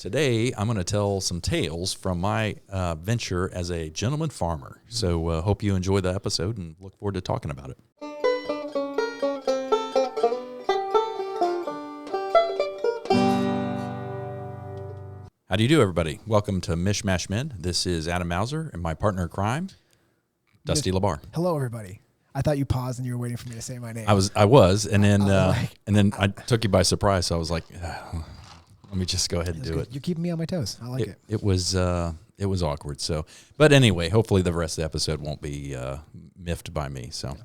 Today, I'm going to tell some tales from my venture as a gentleman farmer. So hope you enjoy the episode and look forward to talking about it. How do you do, everybody? Welcome to Mish Men. This is Adam Mauser and my partner in crime, Dustin Labar. Hello, everybody. I thought you paused and you were waiting for me to say my name. I was, and then I took you by surprise. So I was like, let me just go ahead and do it. You're keeping me on my toes. I like it. It was awkward. So, but anyway, hopefully the rest of the episode won't be miffed by me. So,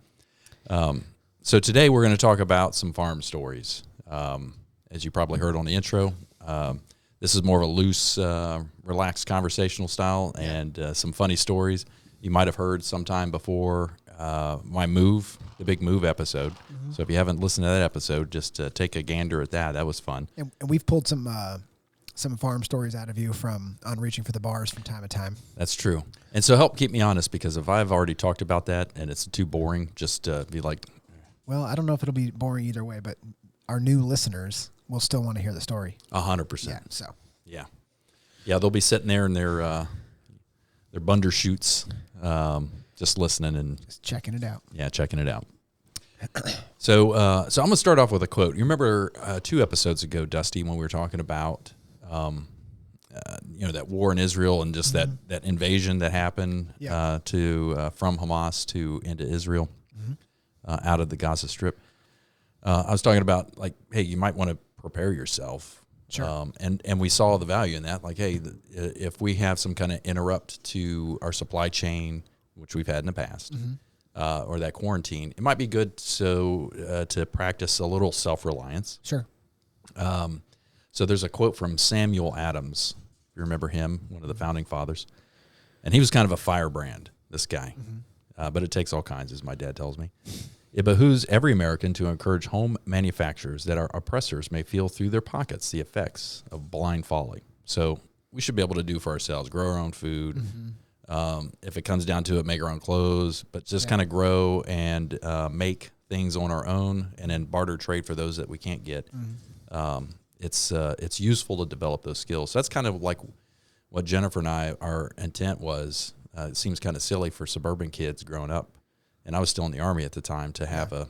so today we're going to talk about some farm stories. As you probably heard on the intro, this is more of a loose, relaxed conversational style and some funny stories you might have heard sometime before my move, the big move episode. Mm-hmm. So if you haven't listened to that episode, just take a gander at that. That was fun. And we've pulled some farm stories out of you on Reaching for the Bars from time to time. That's true. And so help keep me honest, because if I've already talked about that and it's too boring, just be like... Well, I don't know if it'll be boring either way, but our new listeners will still want to hear the story. 100%. Yeah, so... Yeah, they'll be sitting there in their Bundershoots, just listening and just checking it out. Yeah, checking it out. So I'm gonna start off with a quote. You remember 2 episodes ago, Dusty, when we were talking about that war in Israel and just that invasion that happened from Hamas into Israel, out of the Gaza Strip. I was talking about, like, hey, you might want to prepare yourself. Sure. And we saw the value in that. Like, hey, if we have some kind of interrupt to our supply chain, which we've had in the past, or that quarantine, it might be good to practice a little self-reliance. Sure. So there's a quote from Samuel Adams. You remember him, one of the founding fathers. And he was kind of a firebrand, this guy. But it takes all kinds, as my dad tells me. It behooves every American to encourage home manufacturers that our oppressors may feel through their pockets the effects of blind folly. So we should be able to do for ourselves, grow our own food. If it comes down to it, make our own clothes, but just kind of grow and make things on our own and then barter trade for those that we can't get. It's useful to develop those skills. So that's kind of like what Jennifer and I, our intent was. It seems kind of silly for suburban kids growing up. And I was still in the Army at the time to have a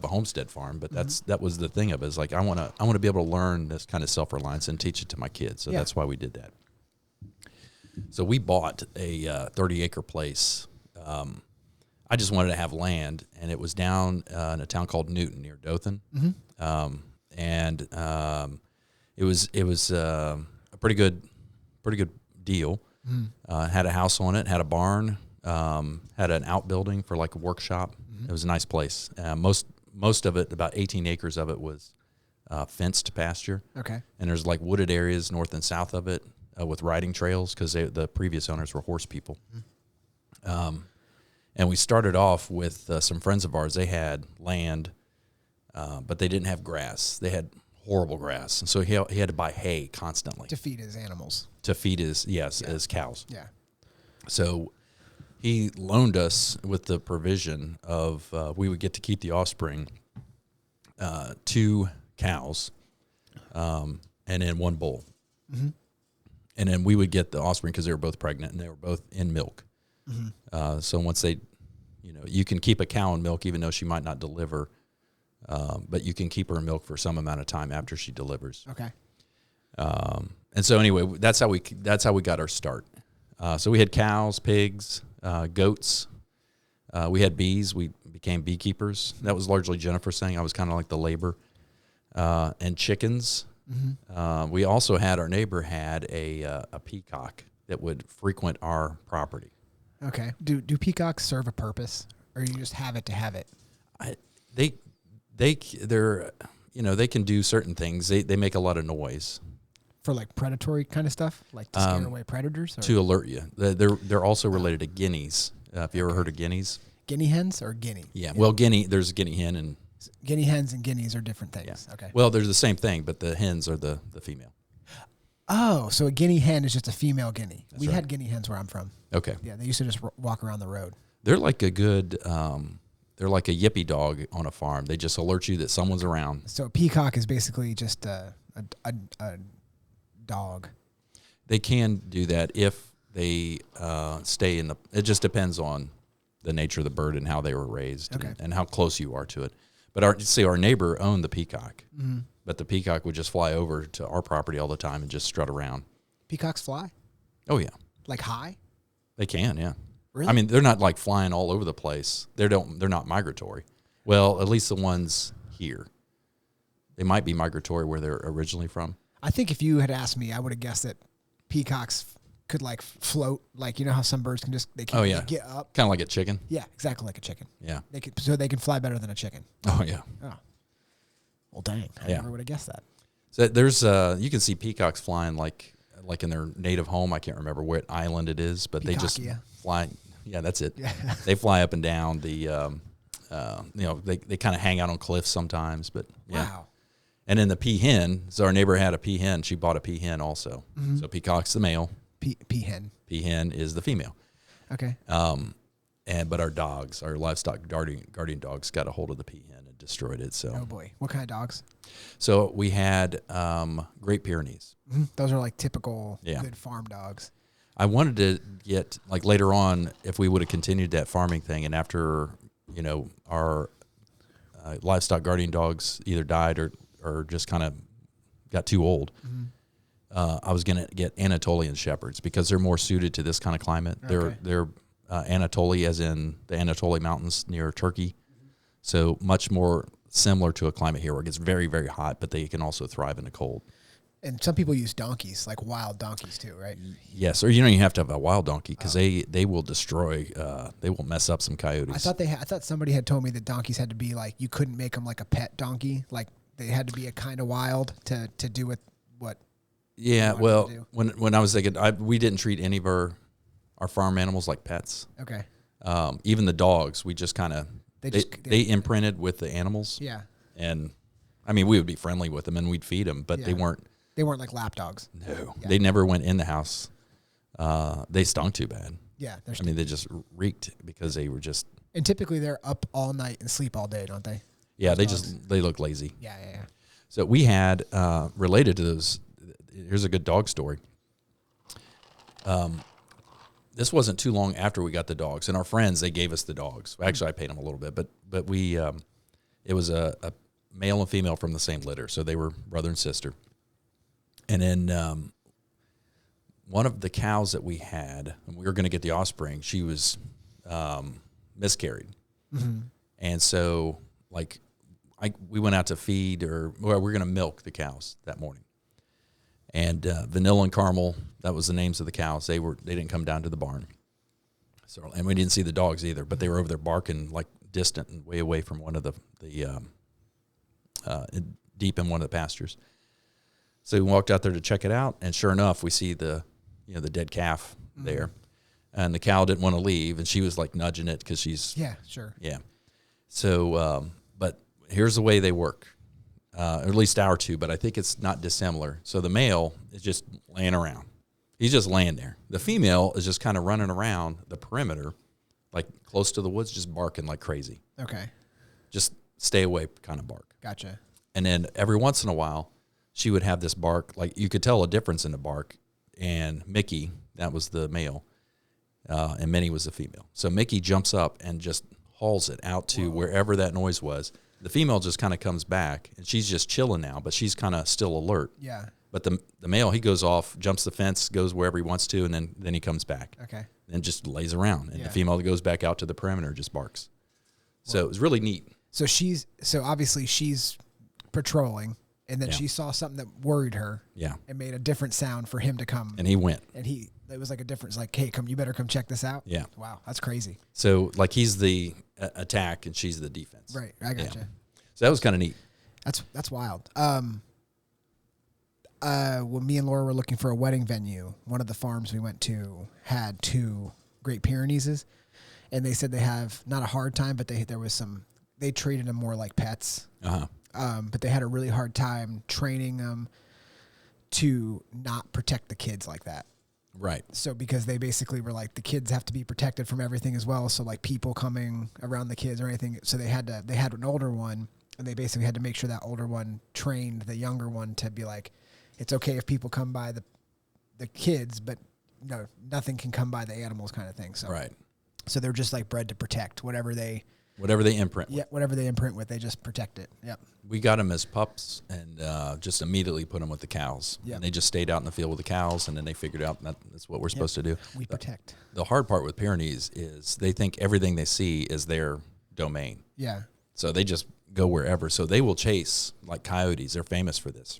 homestead farm, but that was the thing of it. Is like I want to be able to learn this kind of self-reliance and teach it to my kids. So that's why we did that. So we bought a 30-acre place. I just wanted to have land, and it was down in a town called Newton near Dothan. It was a pretty good deal. Had a house on it, had a barn. Had an outbuilding for like a workshop. It was a nice place. Most of it, about 18 acres of it, was fenced pasture. Okay. And there's like wooded areas north and south of it with riding trails because the previous owners were horse people. And we started off with some friends of ours. They had land, but they didn't have grass. They had horrible grass. And so he had to buy hay constantly. To feed his animals. To feed his cows. Yeah. So he loaned us with the provision of we would get to keep the offspring, 2 cows, and then 1 bull. And then we would get the offspring because they were both pregnant and they were both in milk. So once they, you can keep a cow in milk even though she might not deliver, but you can keep her in milk for some amount of time after she delivers. Okay. And so anyway, that's how we got our start. So we had cows, pigs, goats. We had bees. We became beekeepers. That was largely Jennifer's thing. I was kind of like the labor. And chickens. We also had, our neighbor had a peacock that would frequent our property. Okay. Do peacocks serve a purpose, or you just have it to have it? They can do certain things. They make a lot of noise. For like predatory kind of stuff, like to scare away predators? Or? To alert you. They're also related to guineas. Have you ever heard of guineas? Guinea hens or guinea? Yeah. Well, there's a guinea hen and... Guinea hens and guineas are different things. Yeah. Okay. Well, they're the same thing, but the hens are the female. Oh, so a guinea hen is just a female guinea. That's we right. had guinea hens where I'm from. Okay. Yeah, they used to just walk around the road. They're like a good... they're like a yippy dog on a farm. They just alert you that someone's around. So a peacock is basically just a dog. They can do that if they stay in the. It just depends on the nature of the bird and how they were raised and how close you are to it. But our neighbor owned the peacock, but the peacock would just fly over to our property all the time and just strut around. Peacocks fly? Oh yeah, like high? They can, yeah. Really? I mean, they're not like flying all over the place. They're not migratory. Well, at least the ones here. They might be migratory where they're originally from. I think if you had asked me, I would have guessed that peacocks could like float, like you know how some birds can just get up, kind of like a chicken. Yeah, exactly like a chicken. Yeah, they can fly better than a chicken. Oh yeah. Oh, well, dang! I never would have guessed that. So there's you can see peacocks flying like in their native home. I can't remember what island it is, but they just fly. Yeah, that's it. Yeah. They fly up and down the. They kind of hang out on cliffs sometimes, but yeah. Wow. And then the peahen. So our neighbor had a peahen. She bought a peahen also. Mm-hmm. So peacock's the male. Peahen. Peahen is the female. Okay. But our dogs, our livestock guardian dogs, got a hold of the peahen and destroyed it. So. Oh boy, what kind of dogs? So we had Great Pyrenees. Mm-hmm. Those are like typical good farm dogs. I wanted to get like later on if we would have continued that farming thing, and after our livestock guardian dogs either died or just kind of got too old. Mm-hmm. I was going to get Anatolian shepherds because they're more suited to this kind of climate. Okay. They're Anatolia, as in the Anatolia Mountains near Turkey. Mm-hmm. So much more similar to a climate here where it gets very, very hot, but they can also thrive in the cold. And some people use donkeys, like wild donkeys too, right? Yes, or you have to have a wild donkey because they will destroy, they will mess up some coyotes. I thought somebody had told me that donkeys had to be like, you couldn't make them like a pet donkey, like they had to be a kind of wild to do with what. Yeah, well, when I was thinking, we didn't treat any of our farm animals like pets. Okay. Even the dogs, we just kind of they imprinted with the animals. Yeah. And I mean, we would be friendly with them and we'd feed them, but they weren't. They weren't like lap dogs. No, they never went in the house. They stunk too bad. Yeah, they just reeked because they were just. And typically they're up all night and sleep all day, don't they? Yeah, they look lazy. Yeah. So we had related to those. Here's a good dog story. This wasn't too long after we got the dogs, and our friends, they gave us the dogs. Actually, I paid them a little bit, but we it was a male and female from the same litter, so they were brother and sister. And then one of the cows that we had, and we were going to get the offspring, she was miscarried. Mm-hmm. And so, we went out to feed, we're going to milk the cows that morning. And Vanilla and Caramel, that was the names of the cows. They didn't come down to the barn. So, and we didn't see the dogs either, but they were over there barking like distant and way away from one of the deep in one of the pastures. So we walked out there to check it out, and sure enough, we see the dead calf there, and the cow didn't want to leave, and she was like nudging it because she's yeah. So, but here's the way they work, or at least our two, but I think it's not dissimilar. So the male is just laying around; he's just laying there. The female is just kind of running around the perimeter, like close to the woods, just barking like crazy. Okay, just stay away, kind of bark. Gotcha. And then every once in a while, she would have this bark, like you could tell a difference in the bark. And Mickey, that was the male, and Minnie was the female. So Mickey jumps up and just hauls it out to wherever that noise was. The female just kind of comes back, and she's just chilling now, but she's kind of still alert. Yeah. But the male, he goes off, jumps the fence, goes wherever he wants to, and then he comes back. Okay. And just lays around. And the female goes back out to the perimeter, just barks. So it was really neat. So obviously she's patrolling. And then she saw something that worried her. Yeah. And made a different sound for him to come. And he went. And it was like a difference, like, hey, you better come check this out. Yeah. Wow, that's crazy. So, like, he's the attack and she's the defense. Right, I gotcha. Yeah. So that was kind of neat. That's wild. When me and Laura were looking for a wedding venue, one of the farms we went to had 2 Great Pyrenees. And they said they have, not a hard time, but they treated them more like pets. Uh-huh. But they had a really hard time training them to not protect the kids like that. Right. So because they basically were like, the kids have to be protected from everything as well. So like people coming around the kids or anything. So they had an older one, and they basically had to make sure that older one trained the younger one to be like, it's okay if people come by the kids, but no, nothing can come by the animals kind of thing. So Right. So they're just like bred to protect whatever they imprint. Yeah, whatever they imprint with, they just protect it. Yep. We got them as pups and just immediately put them with the cows. Yep. And they just stayed out in the field with the cows, and then they figured out that's what we're supposed to do. We protect. The hard part with Pyrenees is they think everything they see is their domain. Yeah. So they just go wherever. So they will chase like coyotes. They're famous for this.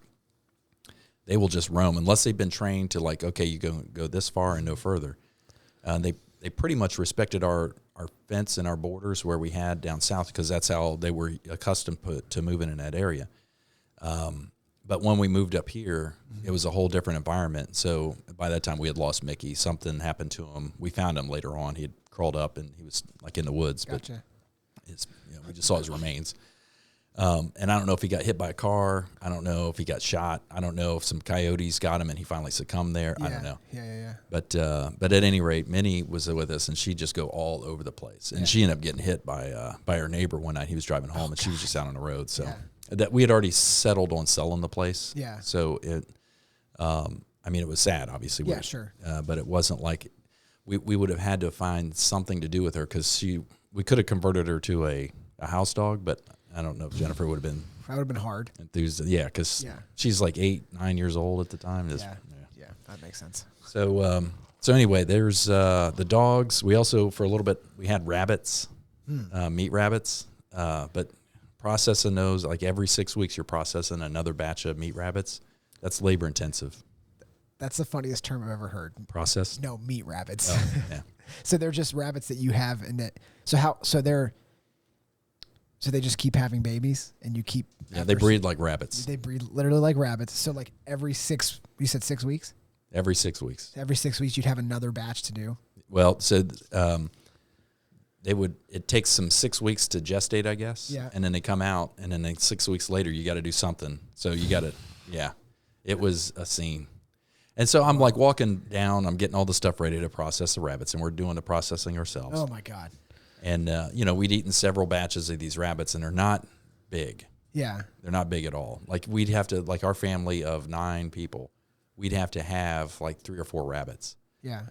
They will just roam unless they've been trained to like, okay, you go this far and no further. They pretty much respected our fence and our borders where we had down south because that's how they were accustomed to moving in that area. But when we moved up here, it was a whole different environment. So by that time we had lost Mickey. Something happened to him. We found him later on. He had crawled up and he was like in the woods. Gotcha. But we just saw his remains. And I don't know if he got hit by a car. I don't know if he got shot. I don't know if some coyotes got him and he finally succumbed there. Yeah. I don't know. Yeah. But at any rate, Minnie was with us, and she'd just go all over the place. And she ended up getting hit by her neighbor one night. He was driving home, and she was just out on the road. So that we had already settled on selling the place. Yeah. So it was sad, obviously. Yeah, sure. But it wasn't like we would have had to find something to do with her because we could have converted her to a house dog, but I don't know if Jennifer would have been. That would have been hard. Enthused. Yeah, because she's like 8-9 years old at the time. Yeah, that makes sense. So anyway, there's the dogs. We also, for a little bit, we had rabbits, meat rabbits. But processing those, like every 6 weeks, you're processing another batch of meat rabbits. That's labor intensive. That's the funniest term I've ever heard. Process? No, meat rabbits. Oh, yeah. So they're just rabbits that you have, and that. So they just keep having babies, and you keep. Yeah, they breed like rabbits. They breed literally like rabbits. So like every 6, you said 6 weeks. Every 6 weeks. Every 6 weeks, you'd have another batch to do. Well, so it takes them 6 weeks to gestate, I guess. Yeah. And then they come out, and then 6 weeks later, you got to do something. So you got to, it was a scene. And so I'm like walking down, I'm getting all the stuff ready to process the rabbits, and we're doing the processing ourselves. Oh my God. And, we'd eaten several batches of these rabbits, and they're not big. Yeah. They're not big at all. Like we'd have to, like our family of 9 people, we'd have to have like 3 or 4 rabbits. Yeah.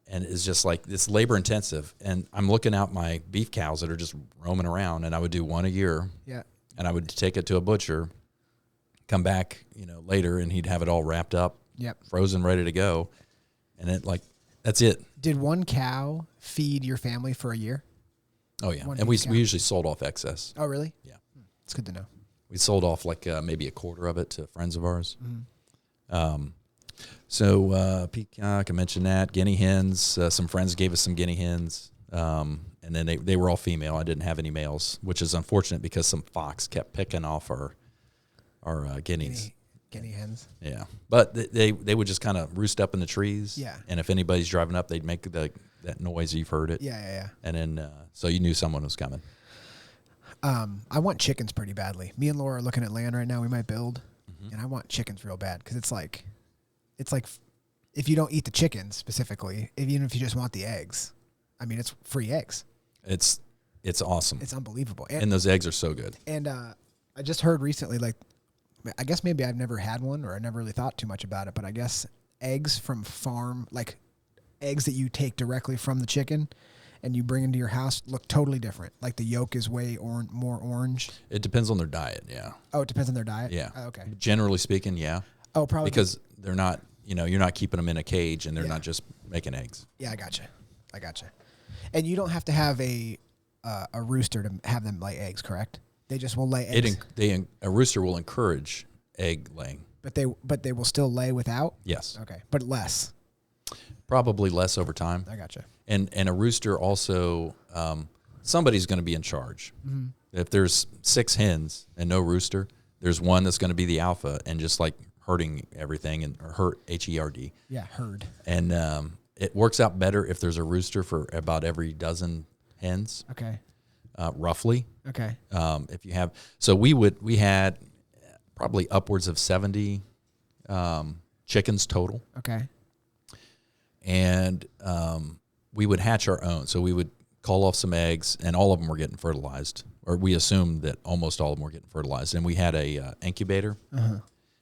And it's just like, it's labor intensive. And I'm looking out my beef cows that are just roaming around, and I would do one a year. Yeah. And I would take it to a butcher, come back, later, and he'd have it all wrapped up, frozen, ready to go. And that's it. Did one cow feed your family for a year? Oh, yeah. And we usually sold off excess. Oh, really? Yeah. It's good to know. We sold off like maybe a quarter of it to friends of ours. Mm-hmm. Peacock, I mentioned that. Guinea hens, some friends gave us some guinea hens. And then they were all female. I didn't have any males, which is unfortunate because some fox kept picking off our guineas. Guinea hens. Yeah. But they would just kind of roost up in the trees. Yeah. And if anybody's driving up, they'd make that noise. You've heard it. Yeah. And then, so you knew someone was coming. I want chickens pretty badly. Me and Laura are looking at land right now. We might build, and I want chickens real bad because it's like if you don't eat the chickens specifically, even if you just want the eggs, I mean, it's free eggs. It's awesome. It's unbelievable. And those eggs are so good. And I just heard recently, like, I guess maybe I've never had one or I never really thought too much about it, but I guess eggs from farm, like eggs that you take directly from the chicken and you bring into your house look totally different. Like the yolk is way more orange. It depends on their diet, yeah. Oh, it depends on their diet? Yeah. Oh, okay. Generally speaking, yeah. Oh, probably. Because they're not, you're not keeping them in a cage and they're not just making eggs. Yeah, I gotcha. And you don't have to have a rooster to have them lay eggs, correct? They just will lay eggs. A rooster will encourage egg laying. But they will still lay without? Yes. Okay. But less. Probably less over time. I gotcha. And a rooster also, somebody's going to be in charge. Mm-hmm. If there's 6 hens and no rooster, there's one that's going to be the alpha and just like herding everything and herd. Yeah, herd. And it works out better if there's a rooster for about every dozen hens. Okay. Roughly. Okay. If you have, so we had probably upwards of 70 chickens total. Okay. And we would hatch our own. So we would call off some eggs, and all of them were getting fertilized, or we assumed that almost all of them were getting fertilized. And we had a incubator,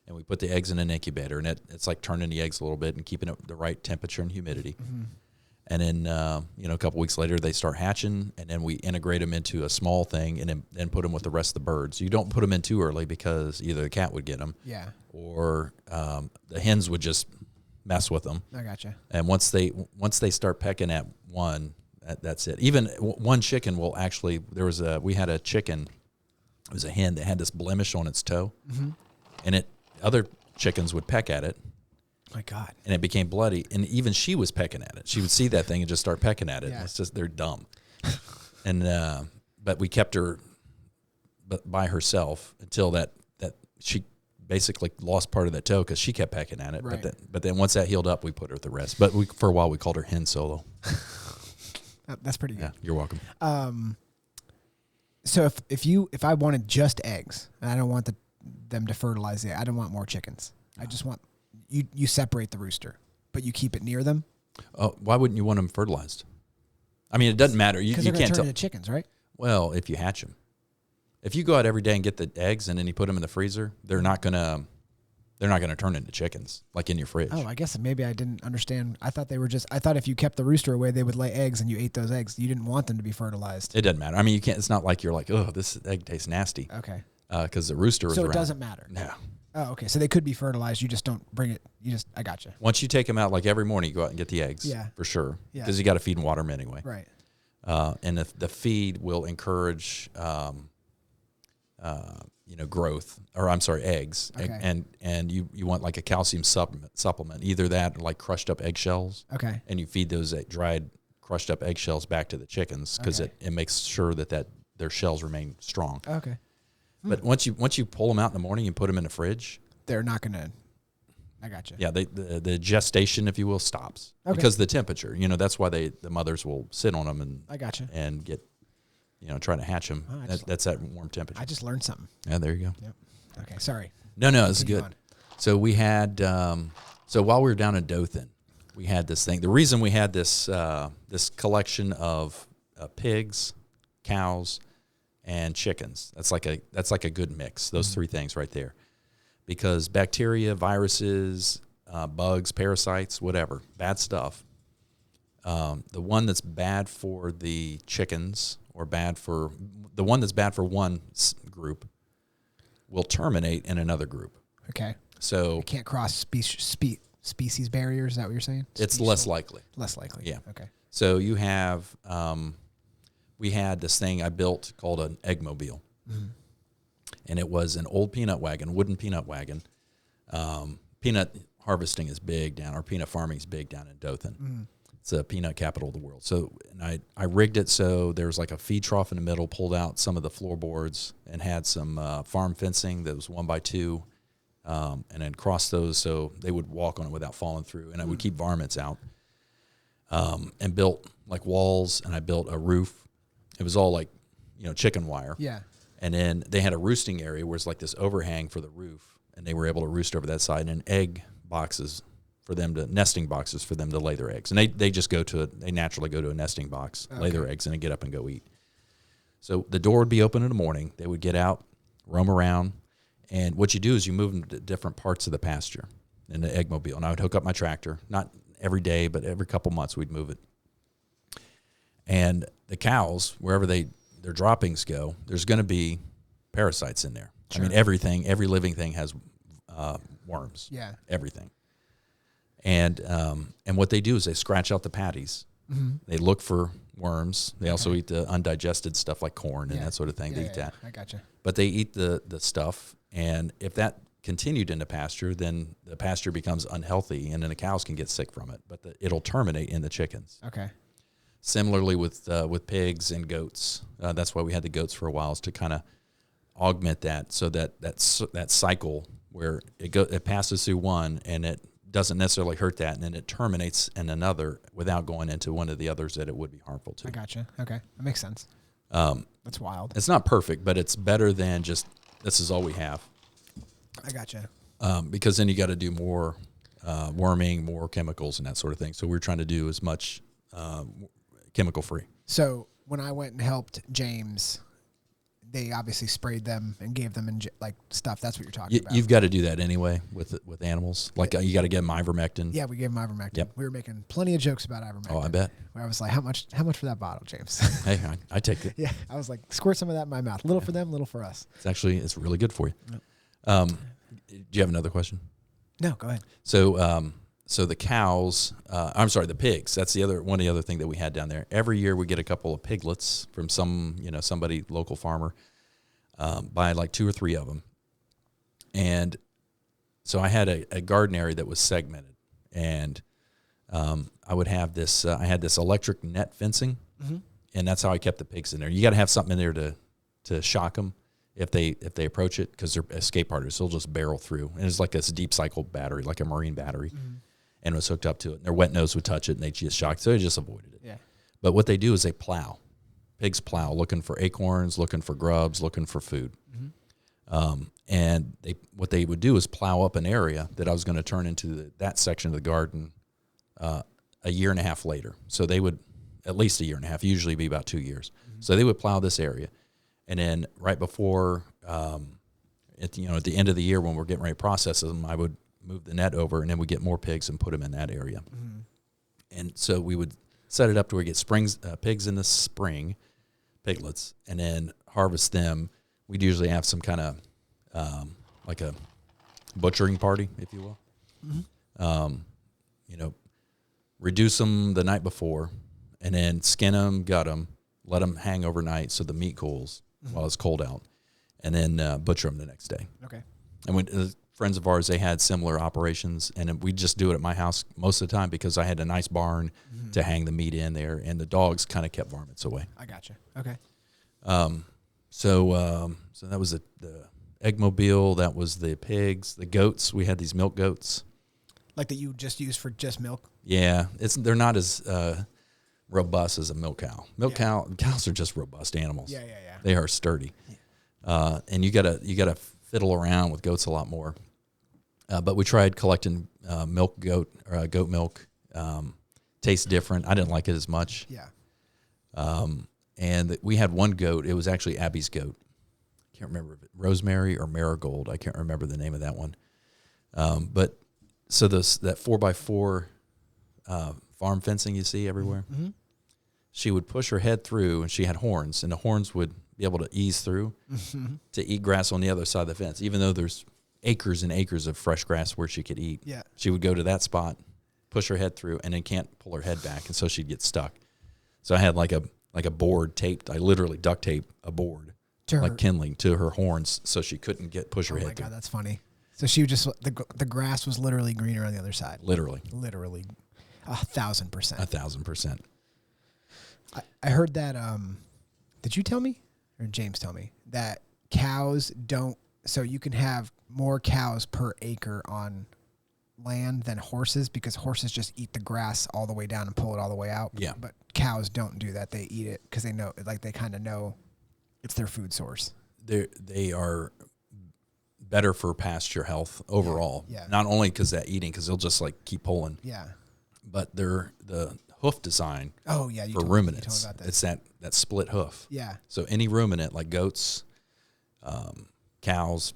and we put the eggs in an incubator, and it's like turning the eggs a little bit and keeping it the right temperature and humidity. Mm-hmm. And then, a couple weeks later, they start hatching, and then we integrate them into a small thing and then put them with the rest of the birds. You don't put them in too early because either the cat would get them, or the hens would just mess with them. I gotcha. And once they start pecking at one, that's it. Even one chicken will actually. We had a chicken. It was a hen that had this blemish on its toe, mm-hmm. and other chickens would peck at it. My God. And it became bloody. And even she was pecking at it. She would see that thing and just start pecking at it. Yeah. It's just, they're dumb. And, but we kept her by herself until that she basically lost part of that toe because she kept pecking at it. Right. But then once that healed up, we put her with the rest. But for a while, we called her Hen Solo. That's pretty good. Yeah, you're welcome. So if I wanted just eggs and I don't want them to fertilize it, I don't want more chickens. I just want, you separate the rooster, but you keep it near them. Oh, why wouldn't you want them fertilized? I mean, it doesn't matter. You can't turn into chickens, right? Well, if you hatch them, if you go out every day and get the eggs and then you put them in the freezer, they're not gonna turn into chickens like in your fridge. Oh, I guess maybe I didn't understand. I thought if you kept the rooster away, they would lay eggs and you ate those eggs. You didn't want them to be fertilized. It doesn't matter. I mean, you can't. It's not like you're like, oh, this egg tastes nasty. Okay. Because the rooster is around. So it doesn't matter. No. Oh, okay. So they could be fertilized. You just don't bring it. I gotcha. Once you take them out, like every morning, you go out and get the eggs. Yeah. For sure. Yeah. Because you got to feed and water them anyway. Right. And the feed will encourage, growth, or I'm sorry, eggs. Okay. And you want like a calcium supplement, either that or like crushed up eggshells. Okay. And you feed those dried crushed up eggshells back to the chickens because it makes sure that their shells remain strong. Okay. But once you pull them out in the morning and put them in the fridge, they're not gonna. I gotcha. Yeah, the gestation, if you will, stops because the temperature. That's why the mothers will sit on them and I gotcha. And get, try to hatch them. That's that warm temperature. I just learned something. Yeah, there you go. Yep. Okay, sorry. No, it's good. On. So we had so while we were down in Dothan, we had this thing. The reason we had this collection of pigs, cows, and chickens. That's like a good mix. Those three things right there. Because bacteria, viruses, bugs, parasites, whatever, bad stuff. The one that's bad for the chickens or the one that's bad for one group will terminate in another group. Okay. So you can't cross species barriers. Is that what you're saying? It's less likely. Less likely. Yeah. Okay. So you have, we had this thing I built called an eggmobile. Mm-hmm. And it was an old peanut wagon, wooden peanut wagon. Peanut harvesting is big down, or peanut farming is big down in Dothan. Mm. It's a peanut capital of the world. So and I rigged it so there was like a feed trough in the middle, pulled out some of the floorboards, and had some farm fencing that was 1x2, and then crossed those so they would walk on it without falling through. And I would keep varmints out. And built like walls, and I built a roof. It was all like, chicken wire. Yeah. And then they had a roosting area where it's like this overhang for the roof, and they were able to roost over that side, and nesting boxes for them to lay their eggs. And they naturally go to a nesting box, lay their eggs, and then get up and go eat. So the door would be open in the morning. They would get out, roam around, and what you do is you move them to different parts of the pasture in the eggmobile. And I would hook up my tractor, not every day, but every couple months we'd move it. And the cows, wherever their droppings go, there's going to be parasites in there. Sure. I mean, every living thing has worms. Yeah. Everything. And what they do is they scratch out the patties. Mm-hmm. They look for worms. They also eat the undigested stuff like corn and that sort of thing. They eat that. I gotcha. But they eat the stuff, and if that continued in the pasture, then the pasture becomes unhealthy, and then the cows can get sick from it. But it'll terminate in the chickens. Okay. Similarly with pigs and goats, that's why we had the goats for a while, is to kind of augment that, so that cycle where it passes through one and it doesn't necessarily hurt that, and then it terminates in another without going into one of the others that it would be harmful to. I gotcha. Okay, that makes sense. That's wild. It's not perfect, but it's better than just this is all we have. I gotcha. Because then you got to do more worming, more chemicals, and that sort of thing. So we're trying to do as much chemical free. So when I went and helped James they obviously sprayed them and gave them like stuff. That's what you're talking about. You've got to do that anyway with animals. Like you got to give them ivermectin. Yeah, we gave them ivermectin. Yep. We were making plenty of jokes about ivermectin. Oh, I bet. Where I was like, how much for that bottle, James? Hey, I take it. Yeah, I was like, squirt some of that in my mouth. Little for them, little for us. It's really good for you. Yep. Do you have another question? No, go ahead. So the cows, the pigs. That's one of the other thing that we had down there. Every year we get a couple of piglets from somebody, local farmer, buy like 2 or 3 of them. And so I had a garden area that was segmented, and I would have this. I had this electric net fencing, and that's how I kept the pigs in there. You got to have something in there to shock them if they approach it, because they're escape artists. They'll just barrel through, and it's like this deep cycle battery, like a marine battery. And it was hooked up to it. And their wet nose would touch it, and they just shocked. So they just avoided it. Yeah. But what they do is they plow. Pigs plow, looking for acorns, looking for grubs, looking for food. And what they would do is plow up an area that I was going to turn into that section of the garden a year and a half later. So they would, at least a year and a half, usually be about 2 years. So they would plow this area. And then right before, at the end of the year when we're getting ready to process them, I would move the net over, and then we get more pigs and put them in that area. And so we would set it up to where we get pigs in the spring, piglets, and then harvest them. We'd usually have some kind of like a butchering party, if you will. Reduce them the night before, and then skin them, gut them, let them hang overnight so the meat cools while it's cold out, and then butcher them the next day. Okay. And when friends of ours, they had similar operations, and we just do it at my house most of the time because I had a nice barn to hang the meat in there, and the dogs kind of kept varmints away. I gotcha. Okay. So that was the eggmobile. That was the pigs, the goats. We had these milk goats. Like that you just use for just milk? Yeah, they're not as robust as a milk cow. Cows are just robust animals. Yeah. They are sturdy, and you gotta fiddle around with goats a lot more. But we tried collecting goat milk. Tastes different. I didn't like it as much. Yeah. And we had one goat. It was actually Abby's goat. Can't remember if it Rosemary or Marigold. I can't remember the name of that one. But so that 4x4 farm fencing you see everywhere, she would push her head through, and she had horns, and the horns would be able to ease through to eat grass on the other side of the fence, even though there's acres and acres of fresh grass where she could eat. Yeah. She She would go to that spot, push her head through, and then can't pull her head back, and so she'd get stuck. So I had like a board taped. I literally duct taped a board, like kindling, to her horns, so she couldn't push her head through. Oh my God, that's funny. So she would just the grass was literally greener on the other side. Literally, 1,000%. 1,000%. I heard that. Did you tell me, or James tell me, that cows don't? So you can have more cows per acre on land than horses, because horses just eat the grass all the way down and pull it all the way out. Yeah. But cows don't do that. They eat it because they know, like they kind of know it's their food source. They are better for pasture health overall. Yeah. Not only because that eating, because they'll just like keep pulling. Yeah. But the hoof design. Oh yeah. For ruminants, you told me about that. it's that split hoof. Yeah. So any ruminant like goats, cows,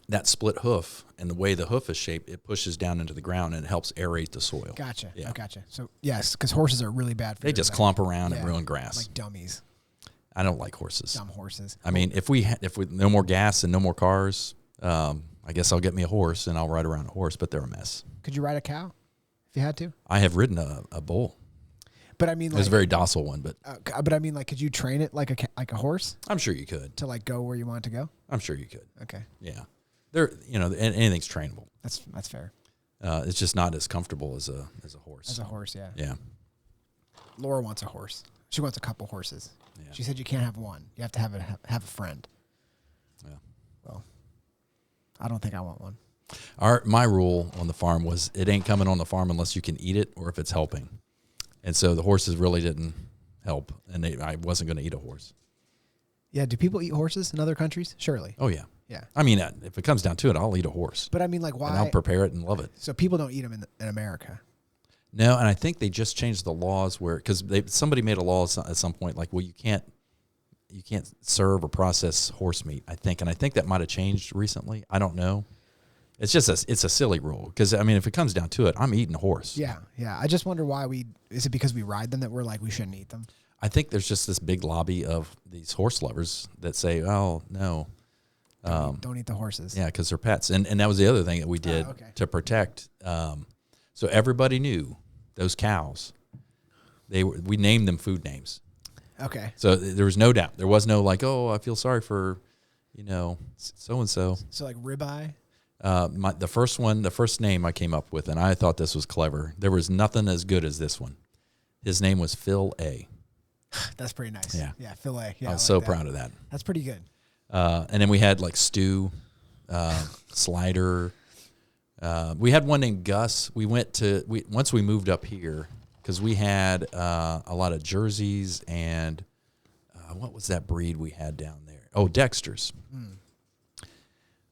that split hoof, and the way the hoof is shaped, it pushes down into the ground and it helps aerate the soil. Gotcha. Yeah. I gotcha. So yes, because horses are really bad for They just clump around and ruin grass. like dummies. I don't like horses. Dumb horses. I mean, if we no more gas and no more cars, I guess I'll get me a horse and I'll ride around a horse. But they're a mess. Could you ride a cow if you had to? I have ridden a bull. But I mean, It was like, a very docile one, but but I mean, like, could you train it like a horse I'm sure you could. to like go where you want it to go? I'm sure you could. Okay, Yeah, anything's trainable. that's fair. It's just not as comfortable as a horse. As a horse, yeah. Yeah. Laura wants a horse. She wants a couple horses. Yeah. She said you can't have one. You have to have a friend. Yeah. Well, I don't think I want one. My rule on the farm was it ain't coming on the farm unless you can eat it or if it's helping. And so the horses really didn't help, and I wasn't going to eat a horse. Yeah, do people eat horses in other countries? Surely. Oh, yeah. Yeah. I mean, if it comes down to it, I'll eat a horse. But I mean, like, why? And I'll prepare it and love it. So people don't eat them in America. No, and I think they just changed the laws because somebody made a law at some point like, well, you serve or process horse meat, I think. And I think that might have changed recently. I don't know. It's just it's a silly rule because, I mean, if it comes down to it, I'm eating a horse. Yeah. I just wonder why is it because we ride them that we're like, we shouldn't eat them? I think there's just this big lobby of these horse lovers that say, oh, no. Don't eat the horses. Yeah, because they're pets. And that was the other thing that we did to protect. So everybody knew those cows. We named them food names. Okay. So there was no doubt. There was no like, oh, I feel sorry for, so-and-so. So like ribeye? The first name I came up with, and I thought this was clever. There was nothing as good as this one. His name was Phil A. That's pretty nice. Yeah. Phil A. Yeah, I was so proud of that. That's pretty good. And then we had like Stu, Slider. We had one named Gus. Once we moved up here, because we had a lot of Jerseys and what was that breed we had down there? Oh, Dexters.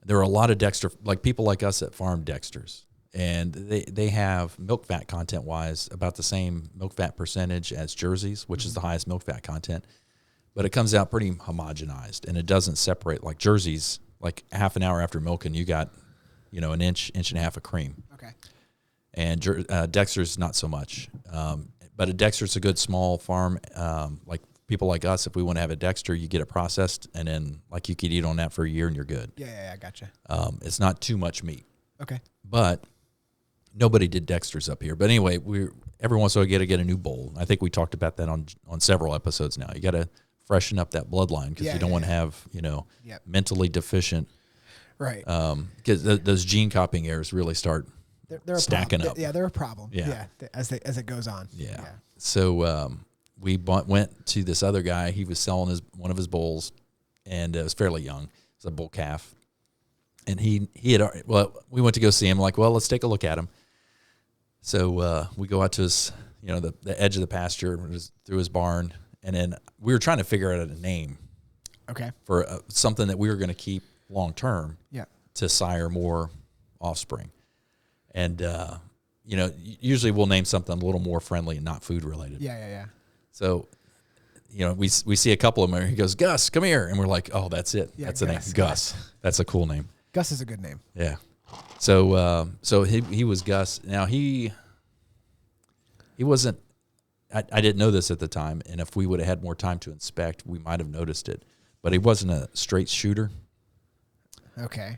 There were a lot of Dexter, like people like us that farm Dexters. And they have milk fat content wise about the same milk fat percentage as Jerseys, which is the highest milk fat content. But it comes out pretty homogenized, and it doesn't separate like Jerseys. Like half an hour after milking, you got, an inch and a half of cream. Okay. And Dexter's not so much. But a Dexter's a good small farm. Like people like us, if we want to have a Dexter, you get it processed, and then like you could eat on that for a year and you're good. Yeah, I gotcha. It's not too much meat. Okay. But nobody did Dexter's up here. But anyway, every once in a while you got to get a new bull. I think we talked about that on several episodes now. You got to freshen up that bloodline because you don't want to have, mentally deficient. Right. Because those gene copying errors really start they're stacking up. Yeah, they're a problem. Yeah. As it goes on. Yeah. So we went to this other guy. He was selling one of his bulls, and it was fairly young. It was a bull calf. And he had, we went to go see him. Like, well, let's take a look at him. So we go out to his, the edge of the pasture, through his barn. And then we were trying to figure out a name. Okay. For something that we were going to keep long term. Yeah. To sire more offspring. And, usually we'll name something a little more friendly and not food related. Yeah. So, we see a couple of them. He goes, Gus, come here. And we're like, oh, that's it. Yeah, that's the name. Gus. That's a cool name. Gus is a good name. Yeah. So he was Gus. Now he wasn't, I didn't know this at the time. And if we would have had more time to inspect, we might have noticed it, but he wasn't a straight shooter. Okay.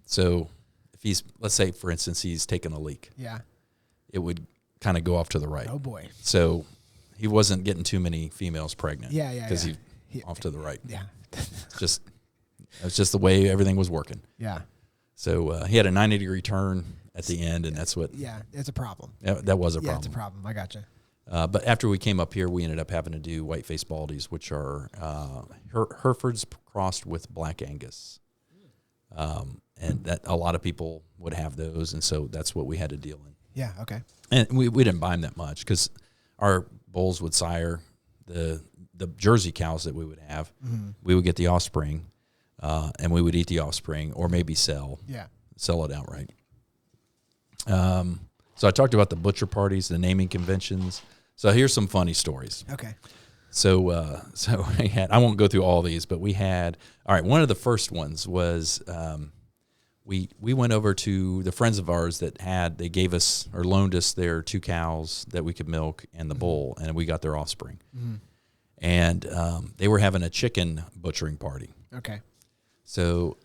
So if let's say for instance, he's taking a leak. Yeah. It would kind of go off to the right. Oh boy. So he wasn't getting too many females pregnant. Yeah. Because he off to the right. Yeah. That's just the way everything was working. Yeah. So he had a 90-degree turn at the end, and that's what. Yeah, it's a problem. That was a problem. Yeah, it's a problem. I gotcha. But after we came up here, we ended up having to do white-faced baldies, which are Herefords crossed with Black Angus. And that a lot of people would have those, and so that's what we had to deal in. Yeah, okay. And we didn't buy them that much because our bulls would sire the Jersey cows that we would have. Mm-hmm. We would get the offspring. And we would eat the offspring or maybe sell it outright. So I talked about the butcher parties, the naming conventions. So here's some funny stories. Okay. So we had, I won't go through all these, but we had, all right, one of the first ones was we went over to the friends of ours they gave us or loaned us their 2 cows that we could milk and the bull, and we got their offspring. Mm-hmm. And they were having a chicken butchering party. Okay. So,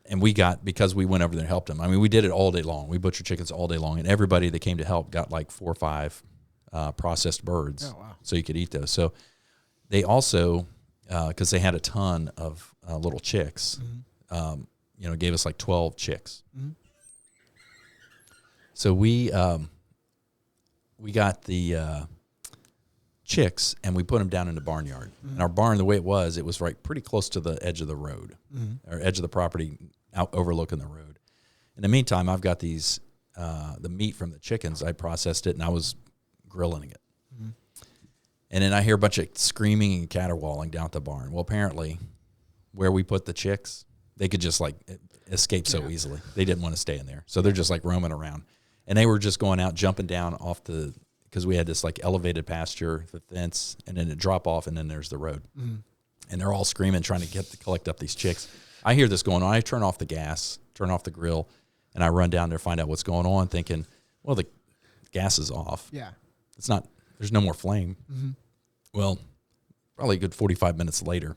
and because we went over there and helped them. I mean, we did it all day long. We butchered chickens all day long, and everybody that came to help got like 4 or 5 processed birds. Oh, wow. So you could eat those. So they also, because they had a ton of little chicks, mm-hmm. Gave us like 12 chicks. Mm-hmm. So we got the chicks, and we put them down in the barnyard. Mm-hmm. And our barn, the way it was right pretty close to the edge of the road, mm-hmm. or edge of the property, out overlooking the road. In the meantime, I've got these the meat from the chickens. I processed it, and I was grilling it. Mm-hmm. And then I hear a bunch of screaming and caterwauling down at the barn. Well, apparently, where we put the chicks, they could just like escape so easily. They didn't want to stay in there, so they're just like roaming around. And they were just going out, jumping down off because we had this like elevated pasture, the fence, and then it drop off, and then there's the road. Mm-hmm. and they're all screaming, trying to collect up these chicks. I hear this going on. I turn off the gas, turn off the grill, and I run down there to find out what's going on, thinking, well, the gas is off. Yeah. It's not, there's no more flame. Mm-hmm. Well, probably a good 45 minutes later,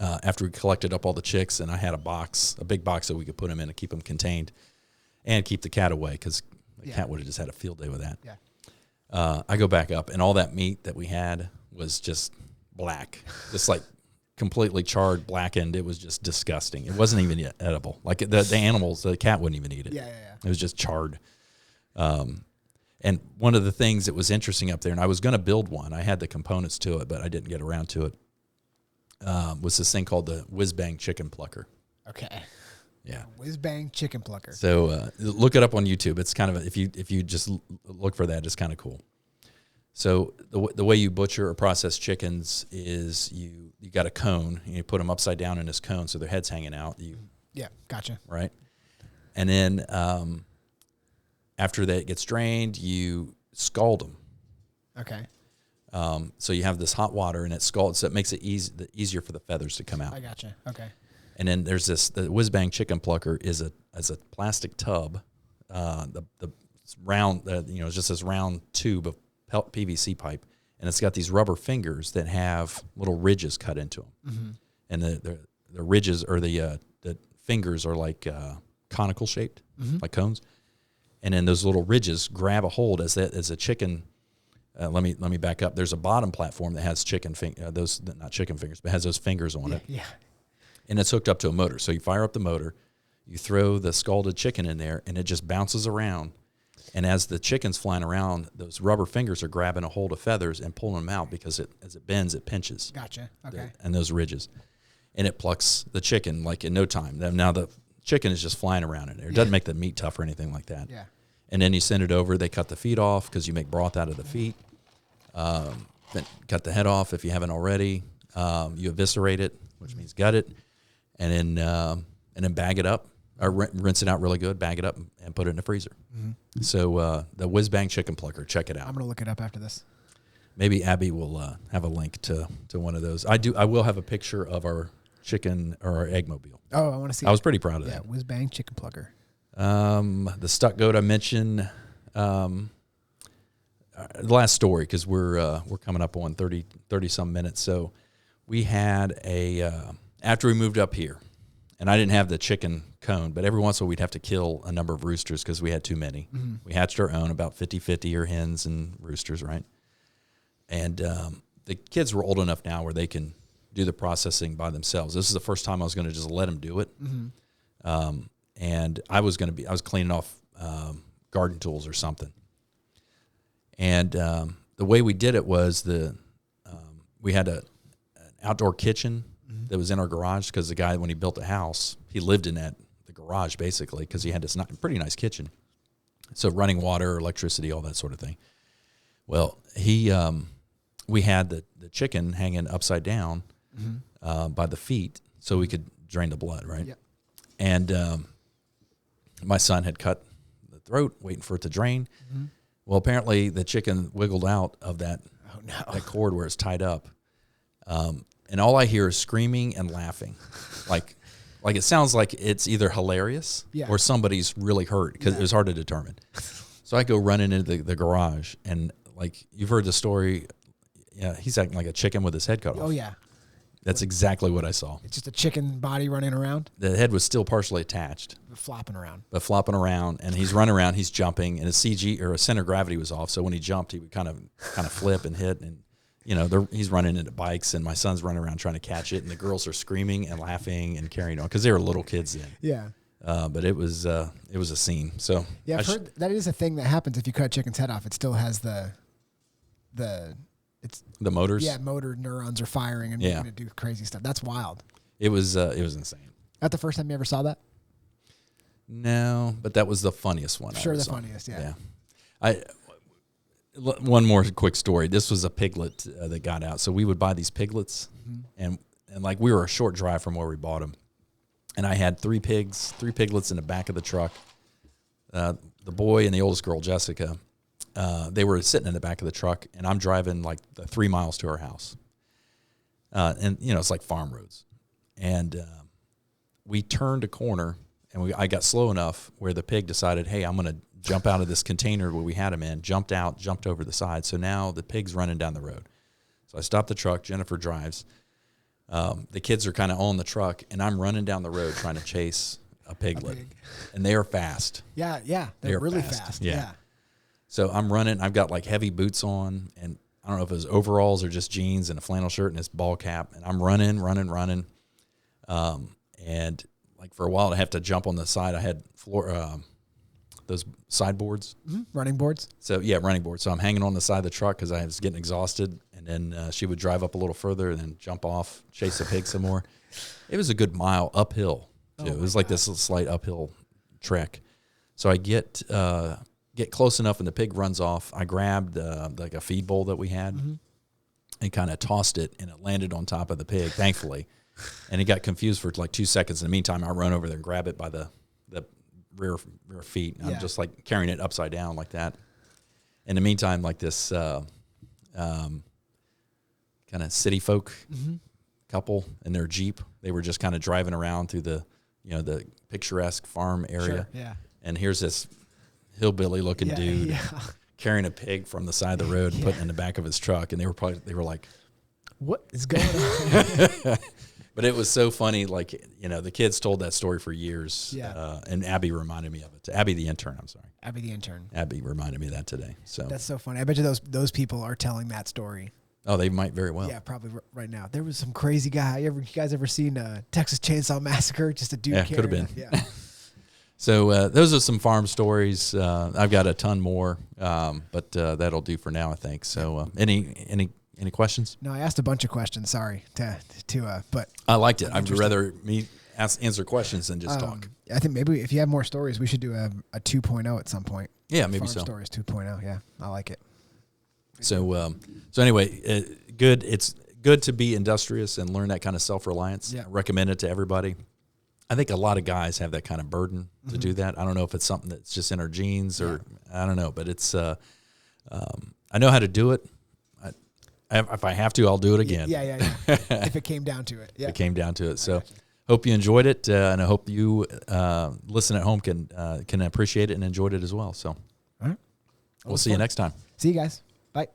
after we collected up all the chicks, and I had a big box that we could put them in to keep them contained and keep the cat away, because the cat would have just had a field day with that. Yeah. I go back up, and all that meat that we had was just black, just like completely charred, blackened. It was just disgusting. It wasn't even edible. Like the animals, the cat wouldn't even eat it. Yeah. It was just charred. And one of the things that was interesting up there, and I was going to build one, I had the components to it, but I didn't get around to it, was this thing called the Whiz Bang Chicken Plucker. Okay. Yeah. Whiz Bang Chicken Plucker. So look it up on YouTube. It's kind of, if you just look for that, it's kind of cool. So the way you butcher or process chickens is you got a cone, and you put them upside down in this cone so their head's hanging out. Yeah, gotcha. Right? And then after that gets drained, you scald them. Okay. So you have this hot water, and it scalds, so it makes it easier for the feathers to come out. I gotcha. Okay. And then there's the Whiz Bang Chicken Plucker is a plastic tub, the round, it's just this round tube of PVC pipe, and it's got these rubber fingers that have little ridges cut into them, Mm-hmm. and the ridges, or the fingers are like conical shaped, Mm-hmm. like cones, and then those little ridges grab a hold as a chicken. Let me back up. There's a bottom platform that has those not chicken fingers, but has those fingers on it. Yeah. And it's hooked up to a motor. So you fire up the motor, you throw the scalded chicken in there, and it just bounces around. And as the chicken's flying around, those rubber fingers are grabbing a hold of feathers and pulling them out, because as it bends, it pinches. Gotcha. Okay. And those ridges. And it plucks the chicken like in no time. Now the chicken is just flying around in there. It doesn't make the meat tough or anything like that. Yeah. And then you send it over. They cut the feet off, because you make broth out of the feet. Then cut the head off if you haven't already. You eviscerate it, which means gut it. And then bag it up, or rinse it out really good, bag it up, and put it in the freezer. Mm-hmm. So the Whiz Bang Chicken Plucker, check it out. I'm gonna look it up after this. Maybe Abby will have a link to one of those. I will have a picture of our chicken or our eggmobile. Oh, I want to see. I was pretty proud of Yeah, that. Whiz Bang Chicken Plucker. The stuck goat I mentioned. The last story, because we're coming up on 30 some minutes. So we had after we moved up here, and I didn't have the chicken cone, but every once in a while we'd have to kill a number of roosters because we had too many. Mm-hmm. We hatched our own, about 50-50 are hens and roosters, right? And the kids were old enough now where they can do the processing by themselves. This is the first time I was going to just let them do it. Mm-hmm. And I was cleaning off garden tools or something. And the way we did it was we had an outdoor kitchen that was in our garage, because the guy, when he built the house, he lived in the garage basically, because he had this pretty nice kitchen. So running water, electricity, all that sort of thing. Well, we had the chicken hanging upside down by the feet so we could drain the blood, right? Yep. And my son had cut the throat, waiting for it to drain. Mm-hmm. Well, apparently the chicken wiggled out of that cord where it's tied up. And all I hear is screaming and laughing. like it sounds like it's either hilarious or somebody's really hurt, because it was hard to determine. So I go running into the garage, and like you've heard the story, he's acting like a chicken with his head cut off. Oh, yeah. That's exactly what I saw. It's just a chicken body running around, The head was still partially attached, flopping around. but flopping around, and he's running around, he's jumping, and his CG or his center of gravity was off. So when he jumped, he would kind of flip and hit, and he's running into bikes, and my son's running around trying to catch it, and the girls are screaming and laughing and carrying on, because they were little kids then. Yeah. But it was a scene. So Yeah, I've heard that is a thing that happens if you cut a chicken's head off. It still has the motors. Yeah, motor neurons are firing and making it do crazy stuff. That's wild. It was insane. That the first time you ever saw that? No, but that was the funniest one. Sure, the funniest. Yeah. One more quick story. This was a piglet that got out. So we would buy these piglets, and like we were a short drive from where we bought them, and I had three piglets in the back of the truck. The boy and the oldest girl, Jessica, they were sitting in the back of the truck, and I'm driving like 3 miles to our house. and it's like farm roads. And we turned a corner, and I got slow enough where the pig decided, hey, I'm going to jump out of this container where we had him in, jumped out, jumped over the side. So now the pig's running down the road. So I stopped the truck. Jennifer drives. The kids are kind of on the truck, and I'm running down the road trying to chase a piglet. And they are fast. Yeah, they're really fast. Yeah. So I'm running. I've got like heavy boots on, and I don't know if it was overalls or just jeans and a flannel shirt and this ball cap. And I'm running. And like for a while, I have to jump on the side. I had those sideboards. Mm-hmm. Running boards? So, yeah, running boards. So I'm hanging on the side of the truck because I was getting exhausted. And then she would drive up a little further and then jump off, chase the pig some more. It was a good mile uphill, too. It was like this slight uphill trek. So I get close enough and the pig runs off. I grabbed like a feed bowl that we had and kind of tossed it, and it landed on top of the pig, thankfully. And he got confused for like 2 seconds. In the meantime, I run over there and grab it by the rear feet. I'm just like carrying it upside down like that. In the meantime, like this kind of city folk couple in their Jeep, they were just kind of driving around through the picturesque farm area. Sure, yeah. And here's this hillbilly looking dude carrying a pig from the side of the road and putting it in the back of his truck. And they were like, what is going on? But it was so funny. Like, the kids told that story for years. Yeah. And Abby reminded me of it. Abby, the intern, I'm sorry. Abby, the intern. Abby reminded me of that today. So that's so funny. I bet you those people are telling that story. Oh, they might very well. Yeah, probably right now. There was some crazy guy. You guys ever seen Texas Chainsaw Massacre? Just a dude. Yeah, could have been. Yeah. So those are some farm stories. I've got a ton more, but that'll do for now, I think. So any questions? No, I asked a bunch of questions. Sorry but I liked it. I'd rather me answer questions than just talk. I think maybe if you have more stories, we should do a 2.0 at some point. Yeah, maybe Farm so. Stories 2.0. Yeah, I like it. So anyway, good. It's good to be industrious and learn that kind of self-reliance. Yeah. I recommend it to everybody. I think a lot of guys have that kind of burden to do that. I don't know if it's something that's just in our genes or I don't know, but it's I know how to do it. If I have to, I'll do it again. Yeah. If it came down to it. Yeah. It came down to it. So hope you enjoyed it, and I hope you listen at home can appreciate it and enjoyed it as well. So all right. We'll see you next time. See you guys. Bye.